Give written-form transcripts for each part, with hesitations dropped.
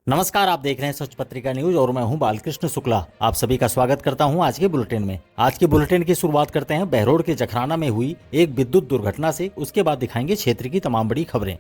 नमस्कार, आप देख रहे हैं सच पत्रिका न्यूज और मैं हूं बालकृष्ण शुक्ला। आप सभी का स्वागत करता हूं आज के बुलेटिन में। आज के बुलेटिन की शुरुआत करते हैं बहरोड के जखराना में हुई एक विद्युत दुर्घटना से। उसके बाद दिखाएंगे क्षेत्र की तमाम बड़ी खबरें।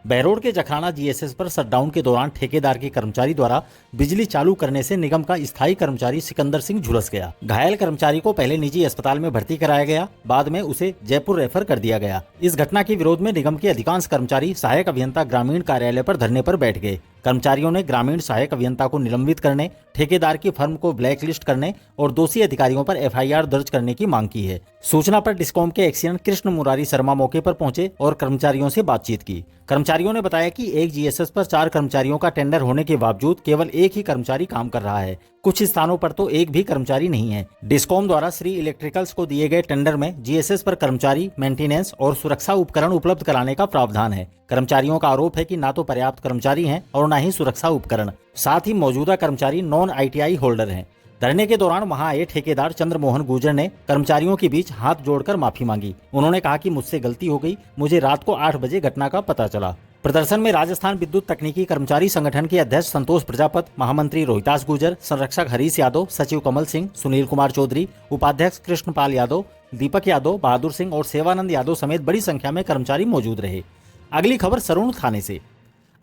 बहरोड के जखराना जीएसएस पर शटडाउन के दौरान ठेकेदार के कर्मचारी द्वारा बिजली चालू करने से निगम का स्थायी कर्मचारी सिकंदर सिंह झुलस गया। घायल कर्मचारी को पहले निजी अस्पताल में भर्ती कराया गया, बाद में उसे जयपुर रेफर कर दिया गया। इस घटना के विरोध में निगम के अधिकांश कर्मचारी सहायक अभियंता ग्रामीण कार्यालय पर धरने पर बैठ गए। कर्मचारियों ने ग्रामीण सहायक अभियंता को निलंबित करने, ठेकेदार की फर्म को ब्लैकलिस्ट करने और दोषी अधिकारियों पर एफआईआर दर्ज करने की मांग की है। सूचना पर डिस्कॉम के एक्सीएन कृष्ण मुरारी शर्मा मौके पर पहुंचे और कर्मचारियों से बातचीत की। कर्मचारियों ने बताया कि एक जीएसएस पर 4 कर्मचारियों का टेंडर होने के बावजूद केवल एक ही कर्मचारी काम कर रहा है। कुछ स्थानों पर तो एक भी कर्मचारी नहीं है। डिस्कॉम द्वारा श्री इलेक्ट्रिकल्स को दिए गए टेंडर में जीएसएस पर कर्मचारी, मेंटेनेंस और सुरक्षा उपकरण उपलब्ध कराने का प्रावधान है। कर्मचारियों का आरोप है कि ना तो पर्याप्त कर्मचारी हैं और न ही सुरक्षा उपकरण। साथ ही मौजूदा कर्मचारी नॉन आईटीआई होल्डर हैं। धरने के दौरान वहां आए ठेकेदार चंद्रमोहन गुर्जर ने कर्मचारियों के बीच हाथ जोड़कर माफी मांगी। उन्होंने कहा कि मुझसे गलती हो गई, मुझे रात को 8 बजे घटना का पता चला। प्रदर्शन में राजस्थान विद्युत तकनीकी कर्मचारी संगठन के अध्यक्ष संतोष प्रजापत, महामंत्री रोहितास गुर्जर, संरक्षक हरीश यादव, सचिव कमल सिंह, सुनील कुमार चौधरी, उपाध्यक्ष कृष्णपाल यादव, दीपक यादव, बहादुर सिंह और सेवानंद यादव समेत बड़ी संख्या में कर्मचारी मौजूद रहे। अगली खबर सरुण थाने से।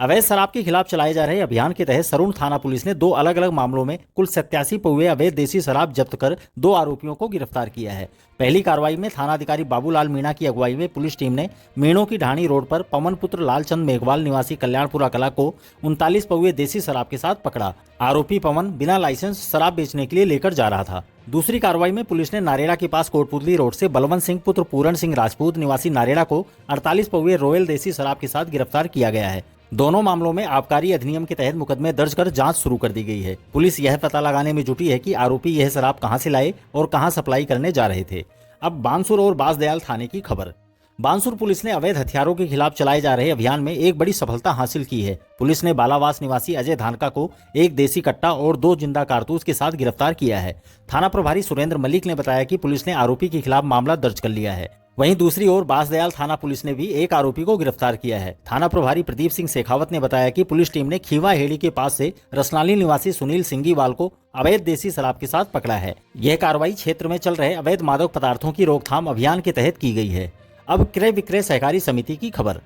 अवैध शराब के खिलाफ चलाए जा रहे अभियान के तहत सरुण थाना पुलिस ने 2 अलग अलग मामलों में कुल 87 पौवे अवैध देसी शराब जब्त कर 2 आरोपियों को गिरफ्तार किया है। पहली कार्रवाई में थानाधिकारी बाबूलाल मीणा की अगुवाई में पुलिस टीम ने मीणों की ढाणी रोड पर पवन पुत्र लालचंद मेघवाल निवासी कल्याणपुरा कला को 39 पौवे देसी शराब के साथ पकड़ा। आरोपी पवन बिना लाइसेंस शराब बेचने के लिए लेकर जा रहा था। दूसरी कार्रवाई में पुलिस ने नारेड़ा के पास कोटपुतली रोड से बलवंत सिंह पुत्र पूरण सिंह राजपूत निवासी नारेड़ा को 48 पौवे रॉयल देसी शराब के साथ गिरफ्तार किया गया है। दोनों मामलों में आबकारी अधिनियम के तहत मुकदमे दर्ज कर जांच शुरू कर दी गई है। पुलिस यह पता लगाने में जुटी है कि आरोपी यह शराब कहां से लाए और कहां सप्लाई करने जा रहे थे। अब बानसूर और बांसदयाल थाने की खबर। बानसूर पुलिस ने अवैध हथियारों के खिलाफ चलाए जा रहे अभियान में एक बड़ी सफलता हासिल की है। पुलिस ने बालावास निवासी अजय धानका को 1 देसी कट्टा और 2 जिंदा कारतूस के साथ गिरफ्तार किया है। थाना प्रभारी सुरेंद्र मलिक ने बताया कि पुलिस ने आरोपी के खिलाफ मामला दर्ज कर लिया है। वहीं दूसरी ओर बांसदयाल थाना पुलिस ने भी एक आरोपी को गिरफ्तार किया है। थाना प्रभारी प्रदीप सिंह शेखावत ने बताया कि पुलिस टीम ने खीवा हेड़ी के पास से रसनाली निवासी सुनील सिंगीवाल को अवैध देसी शराब के साथ पकड़ा है। यह कार्रवाई क्षेत्र में चल रहे अवैध मादक पदार्थों की रोकथाम अभियान के तहत की गई है। अब क्रय विक्रय सहकारी समिति की खबर।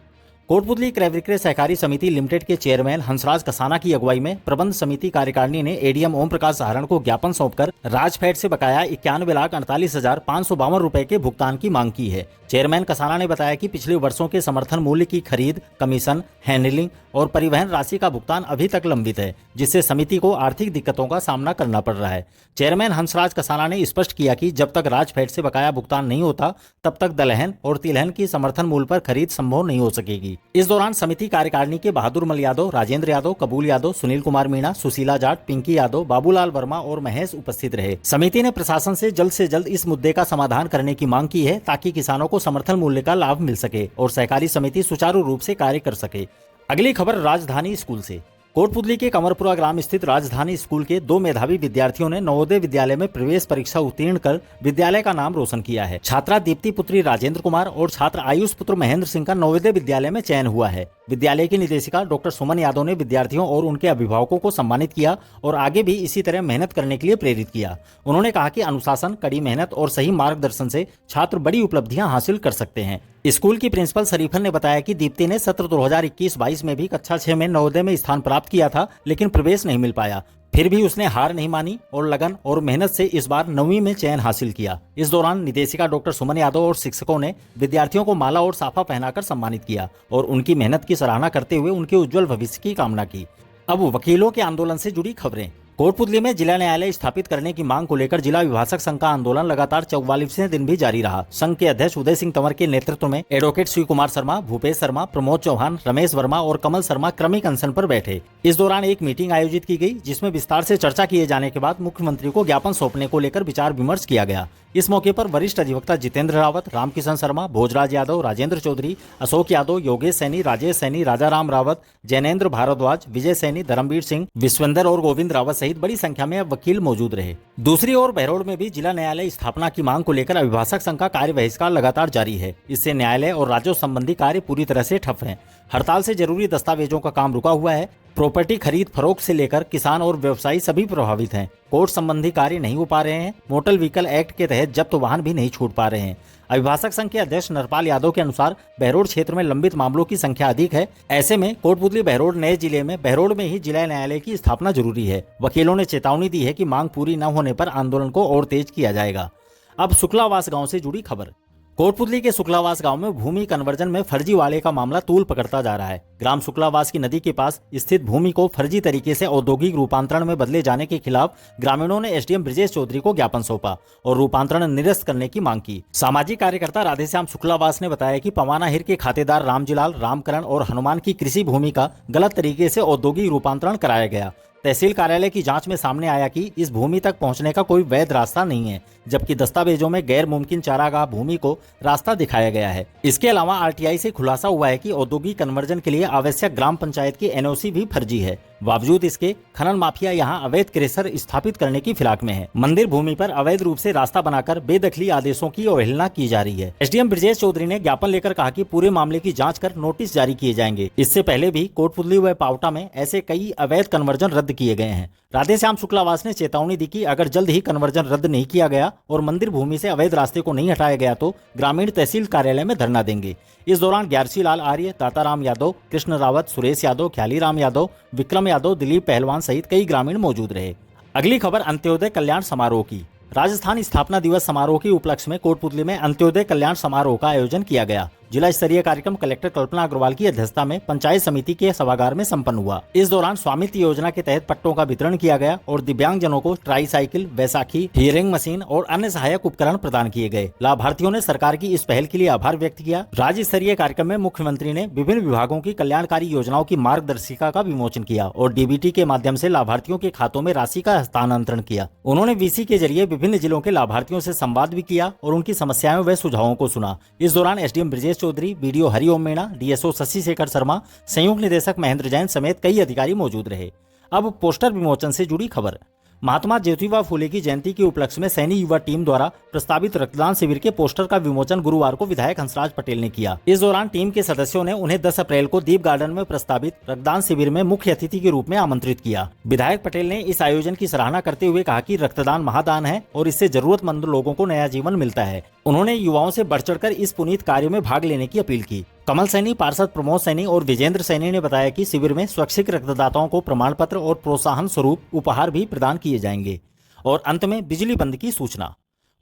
कोटपुतली क्रय विक्रय सहकारी समिति लिमिटेड के चेयरमैन हंसराज कसाना की अगुवाई में प्रबंध समिति कार्यकारिणी ने एडीएम ओम प्रकाश सहारण को ज्ञापन सौंपकर राजफेड से बकाया 91,48,552 रुपए के भुगतान की मांग की है। चेयरमैन कसाना ने बताया कि पिछले वर्षों के समर्थन मूल्य की खरीद, कमीशन, हैंडलिंग और परिवहन राशि का भुगतान अभी तक लंबित है, जिससे समिति को आर्थिक दिक्कतों का सामना करना पड़ रहा है। चेयरमैन हंसराज कसाना ने स्पष्ट किया कि जब तक राजफेड से बकाया भुगतान नहीं होता तब तक दलहन और तिलहन की समर्थन मूल्य पर खरीद संभव नहीं हो सकेगी। इस दौरान समिति कार्यकारिणी के बहादुर मल यादव, राजेंद्र यादव, कबूल यादव, सुनील कुमार मीणा, सुशीला जाट, पिंकी यादव, बाबूलाल वर्मा और महेश उपस्थित रहे। समिति ने प्रशासन से जल्द इस मुद्दे का समाधान करने की मांग की है ताकि किसानों को समर्थन मूल्य का लाभ मिल सके और सहकारी समिति सुचारू रूप से कार्य कर सके। अगली खबर राजधानी स्कूल से। कोटपुतली के कमरपुरा ग्राम स्थित राजधानी स्कूल के 2 मेधावी विद्यार्थियों ने नवोदय विद्यालय में प्रवेश परीक्षा उत्तीर्ण कर विद्यालय का नाम रोशन किया है। छात्रा दीप्ति पुत्री राजेंद्र कुमार और छात्र आयुष पुत्र महेंद्र सिंह का नवोदय विद्यालय में चयन हुआ है। विद्यालय की निदेशिका डॉक्टर सुमन यादव ने विद्यार्थियों और उनके अभिभावकों को सम्मानित किया और आगे भी इसी तरह मेहनत करने के लिए प्रेरित किया। उन्होंने कहा कि अनुशासन, कड़ी मेहनत और सही मार्गदर्शन से छात्र बड़ी उपलब्धियां हासिल कर सकते हैं। स्कूल की प्रिंसिपल शरीफन ने बताया कि दीप्ति ने सत्र 2021-22 में भी कक्षा 6 में नवोदय में स्थान प्राप्त किया था, लेकिन प्रवेश नहीं मिल पाया। फिर भी उसने हार नहीं मानी और लगन और मेहनत से इस बार 9वीं में चयन हासिल किया। इस दौरान निदेशिका डॉक्टर सुमन यादव और शिक्षकों ने विद्यार्थियों को माला और साफा पहनाकर सम्मानित किया और उनकी मेहनत की सराहना करते हुए उनके उज्जवल भविष्य की कामना की। अब वकीलों के आंदोलन से जुड़ी खबरें। कोटपुतली में जिला न्यायालय स्थापित करने की मांग को लेकर जिला विभाषक संघ का आंदोलन लगातार 44वें दिन भी जारी रहा। संघ के अध्यक्ष उदय सिंह तंवर के नेतृत्व में एडवोकेट शिव कुमार शर्मा, भूपेश शर्मा, प्रमोद चौहान, रमेश वर्मा और कमल शर्मा क्रमिक अनशन पर बैठे। इस दौरान एक मीटिंग आयोजित की गई जिसमें विस्तार से चर्चा किए जाने के बाद मुख्यमंत्री को ज्ञापन सौंपने को लेकर विचार विमर्श किया गया। इस मौके पर वरिष्ठ अधिवक्ता जितेंद्र रावत, रामकिशन शर्मा, भोजराज यादव, राजेंद्र चौधरी, अशोक यादव, योगेश सैनी, राजेश सैनी, राजाराम रावत, जैनेन्द्र भारद्वाज, विजय सैनी, धर्मवीर सिंह, विश्वेंद्र और गोविंद रावत सहित बड़ी संख्या में वकील मौजूद रहे। दूसरी ओर बहरोड में भी जिला न्यायालय स्थापना की मांग को लेकर अभिभाषक संघ का कार्य बहिष्कार लगातार जारी है। इससे न्यायालय और राज्यों संबंधी कार्य पूरी तरह से ठप हैं। हड़ताल से जरूरी दस्तावेजों का काम रुका हुआ है। प्रॉपर्टी खरीद फरोख्त से लेकर किसान और व्यवसायी सभी प्रभावित हैं। कोर्ट संबंधी कार्य नहीं हो पा रहे हैं। मोटर व्हीकल एक्ट के तहत जब्त वाहन भी नहीं छूट पा रहे हैं। अभिभाषक संघ के अध्यक्ष नरपाल यादव के अनुसार बहरोड क्षेत्र में लंबित मामलों की संख्या अधिक है। ऐसे में कोटपुतली बहरोड नए जिले में बहरोड में ही जिला न्यायालय की स्थापना जरूरी है। वकीलों ने चेतावनी दी है कि मांग पूरी न होने पर आंदोलन को और तेज किया जाएगा। अब शुक्लावास गांव से जुड़ी खबर। कोटपुतली के शुक्लावास गांव में भूमि कन्वर्जन में फर्जीवाड़े का मामला तूल पकड़ता जा रहा है। ग्राम शुक्लावास की नदी के पास स्थित भूमि को फर्जी तरीके से औद्योगिक रूपांतरण में बदले जाने के खिलाफ ग्रामीणों ने एसडीएम ब्रिजेश चौधरी को ज्ञापन सौंपा और रूपांतरण निरस्त करने की मांग की। सामाजिक कार्यकर्ता राधेश्याम शुक्लावास ने बताया कि पवाना हिर के खातेदार रामजीलाल, रामकरण और हनुमान की कृषि भूमि का गलत तरीके से औद्योगिक रूपांतरण कराया गया। तहसील कार्यालय की जांच में सामने आया कि इस भूमि तक पहुंचने का कोई वैध रास्ता नहीं है, जबकि दस्तावेजों में गैर मुमकिन चारागाह भूमि को रास्ता दिखाया गया है। इसके अलावा आरटीआई से खुलासा हुआ है कि औद्योगिक कन्वर्जन के लिए आवश्यक ग्राम पंचायत की एनओसी भी फर्जी है। बावजूद इसके खनन माफिया यहां अवैध क्रेशर स्थापित करने की फिराक में है। मंदिर भूमि पर अवैध रूप से रास्ता बनाकर बेदखली आदेशों की अवहेलना की जा रही है। एसडीएम ब्रिजेश चौधरी ने ज्ञापन लेकर कहा कि पूरे मामले की जांच कर नोटिस जारी किए जाएंगे। इससे पहले भी कोटपुतली व पावटा में ऐसे कई अवैध कन्वर्जन रद्द किए गए हैं। राधेश्याम शुक्लावास ने चेतावनी दी कि अगर जल्द ही कन्वर्जन रद्द नहीं किया गया और मंदिर भूमि से अवैध रास्ते को नहीं हटाया गया तो ग्रामीण तहसील कार्यालय में धरना देंगे। इस दौरान ग्यारसी लाल आर्य, दाताराम यादव, कृष्ण रावत, सुरेश यादव, ख्याली राम यादव, विक्रम यादव, दिलीप पहलवान सहित कई ग्रामीण मौजूद रहे। अगली खबर अंत्योदय कल्याण समारोह की। राजस्थान स्थापना दिवस समारोह के उपलक्ष्य में कोटपुतली में अंत्योदय कल्याण समारोह का आयोजन किया गया। जिला स्तरीय कार्यक्रम कलेक्टर कल्पना अग्रवाल की अध्यक्षता में पंचायत समिति के सभागार में संपन्न हुआ। इस दौरान स्वामित्व योजना के तहत पट्टों का वितरण किया गया और दिव्यांग जनों को ट्राईसाइकिल, बैसाखी, हियरिंग मशीन और अन्य सहायक उपकरण प्रदान किए गए। लाभार्थियों ने सरकार की इस पहल के लिए आभार व्यक्त किया। राज्य स्तरीय कार्यक्रम में मुख्यमंत्री ने विभिन्न विभागों की कल्याणकारी योजनाओं की मार्गदर्शिका का विमोचन किया और डीबीटी के माध्यम से लाभार्थियों के खातों में राशि का हस्तांतरण किया। उन्होंने वीसी के जरिए विभिन्न जिलों के लाभार्थियों से संवाद भी किया और उनकी समस्याओं व सुझावों को सुना। इस दौरान SDM Brijesh Chaudhary, BDO Hariom Meena, DSO Shashi Shekhar Sharma, संयुक्त निदेशक महेंद्र जैन समेत कई अधिकारी मौजूद रहे। अब पोस्टर विमोचन से जुड़ी खबर। महात्मा ज्योतिबा फूले की जयंती के उपलक्ष्य में सैनी युवा टीम द्वारा प्रस्तावित रक्तदान शिविर के पोस्टर का विमोचन गुरुवार को विधायक हंसराज पटेल ने किया। इस दौरान टीम के सदस्यों ने उन्हें 10 अप्रैल को दीप गार्डन में प्रस्तावित रक्तदान शिविर में मुख्य अतिथि के रूप में आमंत्रित किया। विधायक पटेल ने इस आयोजन की सराहना करते हुए कहा कि रक्तदान महादान है और इससे जरूरतमंद लोगों को नया जीवन मिलता है। उन्होंने युवाओं से बढ़ चढ़कर इस पुनीत कार्य में भाग लेने की अपील की। कमल सैनी, पार्षद प्रमोद सैनी और विजेंद्र सैनी ने बताया कि शिविर में स्वैच्छिक रक्तदाताओं को प्रमाण पत्र और प्रोत्साहन स्वरूप उपहार भी प्रदान किए जाएंगे। और अंत में बिजली बंद की सूचना।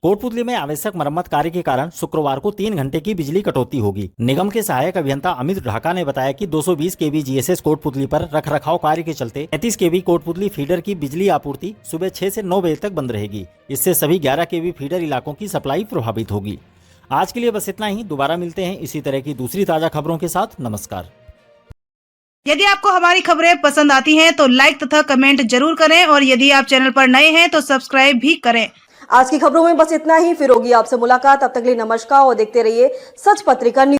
कोटपुतली में आवश्यक मरम्मत कार्य के कारण शुक्रवार को 3 घंटे की बिजली कटौती होगी। निगम के सहायक अभियंता अमित ढाका ने बताया कि 220 केवी जीएसएस कोटपुतली पर रखरखाव कार्य के चलते 33 केवी कोटपुतली फीडर की बिजली आपूर्ति सुबह 6 से 9 बजे तक बंद रहेगी। इससे सभी 11 केवी फीडर इलाकों की सप्लाई प्रभावित होगी। आज के लिए बस इतना ही। दोबारा मिलते हैं इसी तरह की दूसरी ताजा खबरों के साथ। नमस्कार। यदि आपको हमारी खबरें पसंद आती हैं तो लाइक तथा कमेंट जरूर करें और यदि आप चैनल पर नए हैं तो सब्सक्राइब भी करें। आज की खबरों में बस इतना ही। फिर होगी आपसे मुलाकात। तब तक के लिए नमस्कार और देखते रहिए सच पत्रिका न्यूज।